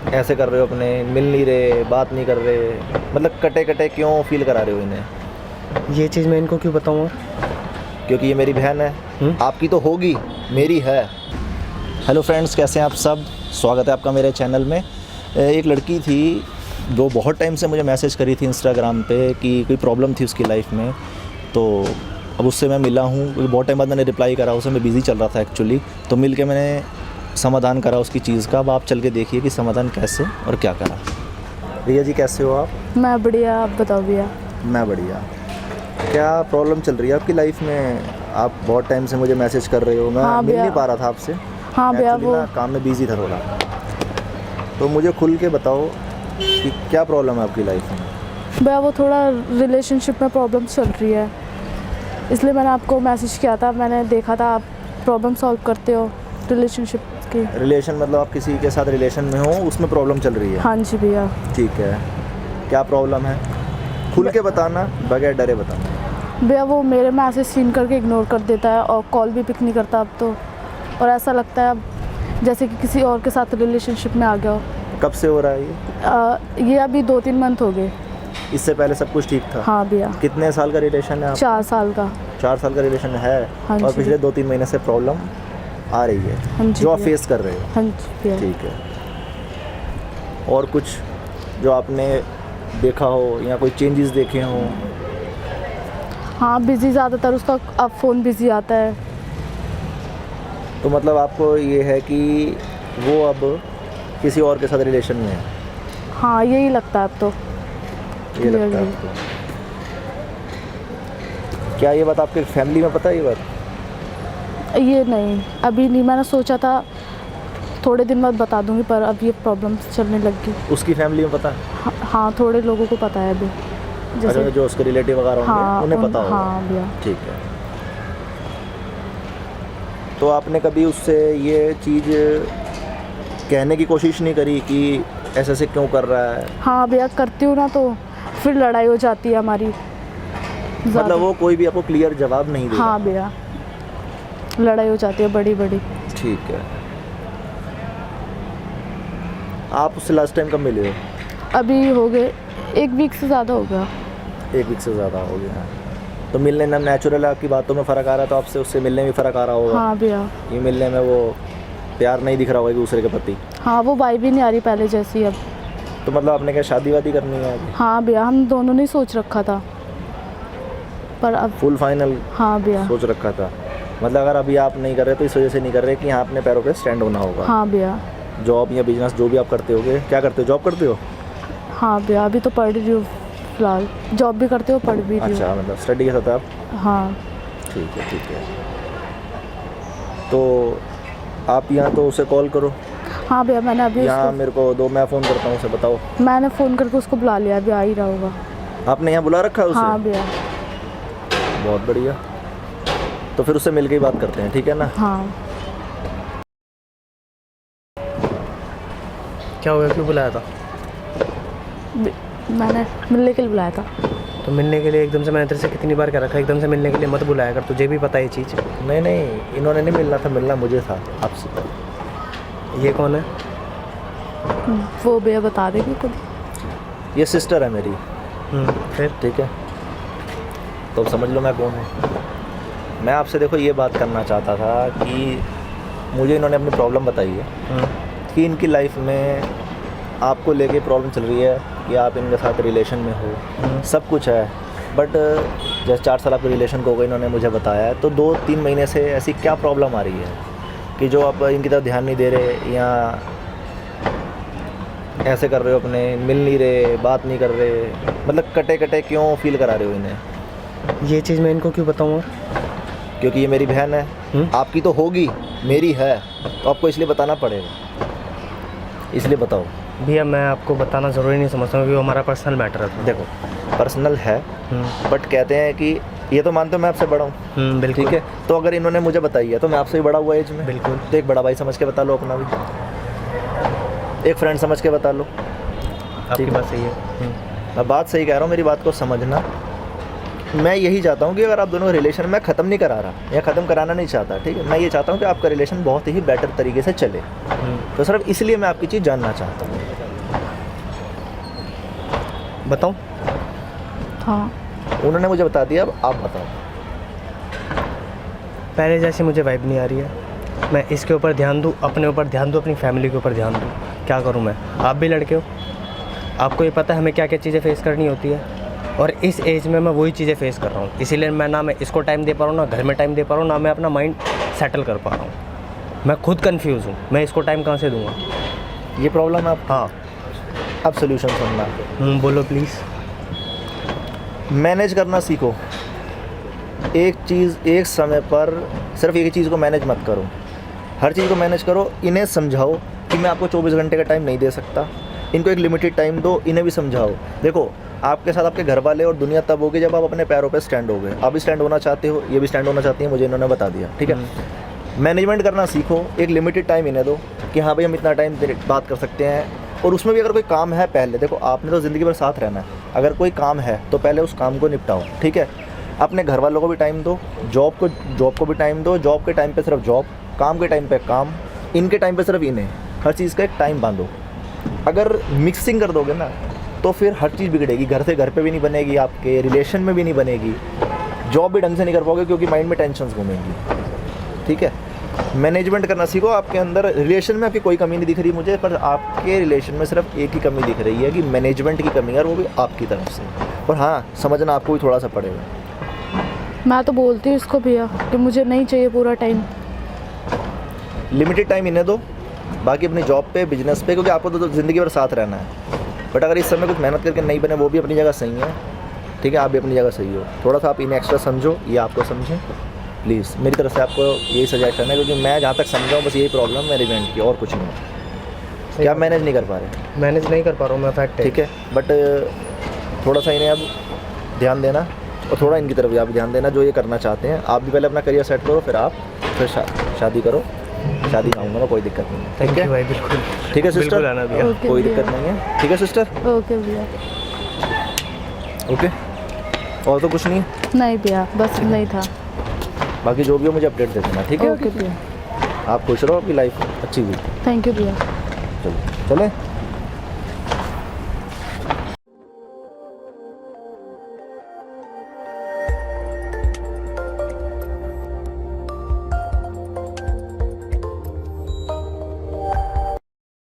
ऐसे कर रहे हो, अपने मिल नहीं रहे, बात नहीं कर रहे, मतलब कटे कटे क्यों फील करा रहे हो इन्हें? ये चीज़ मैं इनको क्यों बताऊँगा? क्योंकि ये मेरी बहन है। आपकी तो होगी, मेरी है। हेलो फ्रेंड्स, कैसे हैं आप सब? स्वागत है आपका मेरे चैनल में। एक लड़की थी जो बहुत टाइम से मुझे मैसेज करी थी इंस्टाग्राम पे कि कोई प्रॉब्लम थी उसकी लाइफ में। तो अब उससे मैं मिला हूँ, क्योंकि बहुत टाइम बाद मैंने रिप्लाई करा, उसे मैं बिज़ी चल रहा था एक्चुअली। तो मिल के मैंने समाधान करा उसकी चीज़ का। अब आप चल के देखिए कि समाधान कैसे और क्या करा। रिया जी, कैसे हो आप? मैं बढ़िया, आप बताओ भैया। मैं बढ़िया। क्या प्रॉब्लम चल रही है आपकी लाइफ में? आप बहुत टाइम से मुझे मैसेज कर रहे हो, मैं मिल नहीं पा रहा था आपसे। हाँ भैया, वो काम में बिजी था थोड़ा। तो मुझे खुल के बताओ कि क्या प्रॉब्लम है आपकी लाइफ में? भैया वो थोड़ा रिलेशनशिप में प्रॉब्लम चल रही है, इसलिए मैंने आपको मैसेज किया था। मैंने देखा था आप प्रॉब्लम सॉल्व करते हो रिलेशनशिप की। रिलेशन मतलब आप किसी के साथ रिलेशन में हो, उसमें प्रॉब्लम चल रही है? हाँ जी भैया। ठीक है, क्या प्रॉब्लम है? खुल के बताना, बगैर डरे बताना। भैया वो मेरे मैसेज सीन करके इग्नोर कर देता है और कॉल भी पिक नहीं करता अब तो। और ऐसा लगता है अब जैसे कि किसी और के साथ रिलेशनशिप में आ गया हो। कब से हो रहा है ये? ये अभी 2-3 मंथ हो गए। इससे पहले सब कुछ ठीक था? हाँ भैया। कितने साल का रिलेशन है आपका? 4 साल का। 4 साल का रिलेशन है। हाँ और जी। पिछले 2-3 महीने से प्रॉब्लम आ रही है, हाँ जी जो आप भैया। फेस कर रहे हो? हाँ जी भैया। ठीक है। और कुछ जो आपने देखा हो या कोई चेंजेस देखे हों? हाँ, बिज़ी ज़्यादातर उसका अब फ़ोन बिज़ी आता है। तो मतलब आपको ये है कि वो अब किसी और के साथ रिलेशन में है? हाँ, यही लगता है अब तो। ये लगता है आपको? क्या ये बात आपके फैमिली में पता है ये बात? ये नहीं, अभी नहीं। मैंने सोचा था थोड़े दिन बाद बता दूंगी, पर अब ये प्रॉब्लम चलने लग गई। उसकी फैमिली में पता है? हाँ, थोड़े लोगों को पता है अभी। अच्छा, जो उसके रिलेटिव वगैरह होंगे, हाँ, उन्हें पता होगा? हाँ भैया। ठीक है। तो आपने कभी उससे ये चीज़ कहने की कोशिश नहीं करी कि ऐसे ऐसे क्यों कर रहा है? हाँ भैया, करती हूँ ना तो फिर लड़ाई हो जाती है हमारी। मतलब वो कोई भी आपको क्लियर जवाब नहीं देगा? हाँ भैया, लड़ाई हो जाती है बड़ी बड़ी। ठीक है। आप उससे लास्ट टाइम कब मिले हो? अभी हो गए 1 वीक से ज़्यादा हो गया। 1 वीक से ज़्यादा हो गया। तो मिलने में नेचुरल है, आपकी बातों में फ़र्क आ रहा है, तो आपसे उससे मिलने में फ़र्क आ रहा होगा? हाँ भैया। ये मिलने में वो प्यार नहीं दिख रहा होगा एक दूसरे के प्रति? हाँ, वो वाइब भी नहीं आ रही पहले जैसी अब। तो मतलब आपने क्या शादी वादी करनी है अभी? हाँ भैया, हम दोनों ने सोच रखा था, पर अब। Full final? हाँ भैया। सोच रखा था। मतलब अगर अभी आप नहीं कर रहे तो इस वजह से नहीं कर रहे कि यहाँ अपने पैरों पे स्टैंड होना होगा? हाँ भैया। जॉब या बिजनेस जो भी आप करते होगे, क्या करते हो? जॉब करते हो? हाँ भैया, अभी तो पढ़ रही हूँ फिलहाल। जॉब भी करते हो, पढ़ भी रही हूँ। अच्छा, मतलब स्टडी के साथ आप? हाँ। ठीक है, ठीक है। तो आप यहाँ तो उसे कॉल करो। हाँ भैया, मैंने अभी यहाँ मेरे को दो, मैं फ़ोन करता हूँ उसे, बताओ। मैंने फ़ोन करके उसको बुला लिया, अभी आ ही रहा होगा। आपने यहाँ बुला रखा है उसे? हाँ भैया। बहुत बढ़िया। तो फिर उससे मिल के ही बात करते हैं, ठीक है ना? हाँ। क्या हुआ, क्यों बुलाया था? मैंने मिलने के लिए बुलाया था। तो मिलने के लिए एकदम से मैंने तेरे से कितनी बार कह रखा है एकदम से मिलने के लिए मत बुलाया कर, तुझे भी पता है ये चीज़। नहीं नहीं, इन्होंने नहीं मिलना था, मिलना मुझे था आपसे। ये कौन है? वो भैया बता देगी खुद। ये सिस्टर है मेरी। फिर? ठीक है, तो अब समझ लो मैं कौन हूँ। मैं आपसे देखो ये बात करना चाहता था कि मुझे इन्होंने अपनी प्रॉब्लम बताई है कि इनकी लाइफ में आपको लेके प्रॉब्लम चल रही है कि आप इनके साथ रिलेशन में हो, सब कुछ है। बट जैसे 4 साल आपके रिलेशन को हो गए, इन्होंने मुझे बताया है, तो 2-3 महीने से ऐसी क्या प्रॉब्लम आ रही है कि जो आप इनकी तरफ ध्यान नहीं दे रहे या ऐसे कर रहे हो, अपने मिल नहीं रहे, बात नहीं कर रहे, मतलब कटे कटे क्यों फील करा रहे हो इन्हें? ये चीज़ मैं इनको क्यों बताऊँगा? क्योंकि ये मेरी बहन है। आपकी तो होगी, मेरी है, तो आपको इसलिए बताना पड़ेगा। इसलिए बताओ भैया, मैं आपको बताना ज़रूरी नहीं समझता हूँ कि वो हमारा पर्सनल मैटर है। देखो, पर्सनल है, बट कहते हैं कि ये तो मानते हो मैं आपसे बड़ा हूँ, बिल्कुल। ठीक है? तो अगर इन्होंने मुझे बताई है तो मैं आपसे भी बड़ा हुआ एज में। बिल्कुल। तो एक बड़ा भाई समझ के बता लो, अपना भी एक फ्रेंड समझ के बता लो। आपकी बात सही है। मैं बात सही कह रहा हूँ, मेरी बात को समझना। मैं यही चाहता हूँ कि अगर आप दोनों रिलेशन में ख़त्म नहीं करा रहा या ख़त्म कराना नहीं चाहता, ठीक है, मैं ये चाहता हूँ कि आपका रिलेशन बहुत ही बेटर तरीके से चले। तो सिर्फ इसलिए मैं आपकी चीज़ जानना चाहता हूँ। बताऊँ? हाँ। उन्होंने मुझे बता दिया, अब आप बताओ। पहले जैसी मुझे वाइब नहीं आ रही है। मैं इसके ऊपर ध्यान दूँ, अपने ऊपर ध्यान दूँ, अपनी फैमिली के ऊपर ध्यान दूँ, क्या करूँ मैं? आप भी लड़के हो, आपको ये पता है हमें क्या क्या चीज़ें फेस करनी होती है, और इस एज में मैं वही चीज़ें फेस कर रहा हूँ। इसीलिए मैं इसको टाइम दे पा रहा हूँ, ना घर में टाइम दे पा रहा हूँ, ना मैं अपना माइंड सेटल कर पा रहा हूँ। मैं खुद कंफ्यूज हूँ, मैं इसको टाइम कहाँ से दूँगा? ये प्रॉब्लम है आप? हाँ। अब सोल्यूशन सुनना। बोलो प्लीज़। मैनेज करना सीखो। एक चीज़ एक समय पर सिर्फ एक ही चीज़ को मैनेज मत करो, हर चीज़ को मैनेज करो। इन्हें समझाओ कि मैं आपको 24 घंटे का टाइम नहीं दे सकता, इनको एक लिमिटेड टाइम दो। इन्हें भी समझाओ, देखो आपके साथ आपके घर वाले और दुनिया तब होगी जब आप अपने पैरों पे स्टैंड हो गए। आप भी स्टैंड होना चाहते हो, ये भी स्टैंड होना चाहती है, मुझे इन्होंने बता दिया, ठीक है। मैनेजमेंट करना सीखो, एक लिमिटेड टाइम इन्हें दो कि हाँ भाई हम इतना टाइम बात कर सकते हैं। और उसमें भी अगर कोई काम है, पहले देखो आपने तो ज़िंदगी भर साथ रहना है, अगर कोई काम है तो पहले उस काम को निपटाओ, ठीक है। अपने घर वालों को भी टाइम दो, जॉब को भी टाइम दो। जॉब के टाइम पे सिर्फ जॉब, काम के टाइम पे काम, इनके टाइम पे सिर्फ इन्हें। हर चीज़ का एक टाइम बांधो। अगर मिक्सिंग कर दोगे ना तो फिर हर चीज़ बिगड़ेगी। घर से घर पे भी नहीं बनेगी, आपके रिलेशन में भी नहीं बनेगी, जॉब भी ढंग से नहीं कर पाओगे क्योंकि माइंड में टेंशन्स घूमेंगी, ठीक है। मैनेजमेंट करना सीखो। आपके अंदर रिलेशन में आपकी कोई कमी नहीं दिख रही मुझे, पर आपके रिलेशन में सिर्फ एक ही कमी दिख रही है कि मैनेजमेंट की कमी है, और वो भी आपकी तरफ से। और हाँ, समझना आपको भी थोड़ा सा पड़ेगा। मैं तो बोलती हूँ इसको भैया कि मुझे नहीं चाहिए पूरा टाइम। लिमिटेड टाइम इन्हें दो, बाकी अपनी जॉब पे, बिजनेस पे, क्योंकि आपको तो ज़िंदगी भर साथ रहना है। बट अगर इस समय कुछ मेहनत करके नहीं बने, वो भी अपनी जगह सही है, ठीक है। आप भी अपनी जगह सही हो। थोड़ा सा आप इन्हें एक्स्ट्रा समझो, ये आपको समझें प्लीज़। मेरी तरफ से आपको यही सजेशन है, क्योंकि मैं जहाँ तक समझाऊँ बस यही प्रॉब्लम मैनेजमेंट की, और कुछ नहीं है। क्या मैनेज नहीं कर पा रहे? मैनेज नहीं कर पा रहा हूँ मैं, फैक्ट है। ठीक है, बट थोड़ा सा इन्हें अब ध्यान देना, और थोड़ा इनकी तरफ भी आप ध्यान देना जो ये करना चाहते हैं। आप भी पहले अपना करियर सेट करो, फिर आप फिर शादी करो। शादी में आऊँगा मैं, कोई दिक्कत नहीं है, थैंक ठीक यू है भाई, बिल्कुल। ठीक है सिस्टर, बिल्कुल आना भैया। ओके कोई भैया। दिक्कत नहीं है, ठीक है सिस्टर, ओके भैया। ओके। और तो कुछ नहीं है? नहीं भैया, बस नहीं था। बाकी जो भी हो मुझे अपडेट दे देना, ठीक है। ओके भैया। आप खुश रहो, आपकी लाइफ अच्छी हुई। थैंक यू भैया। चलो चले।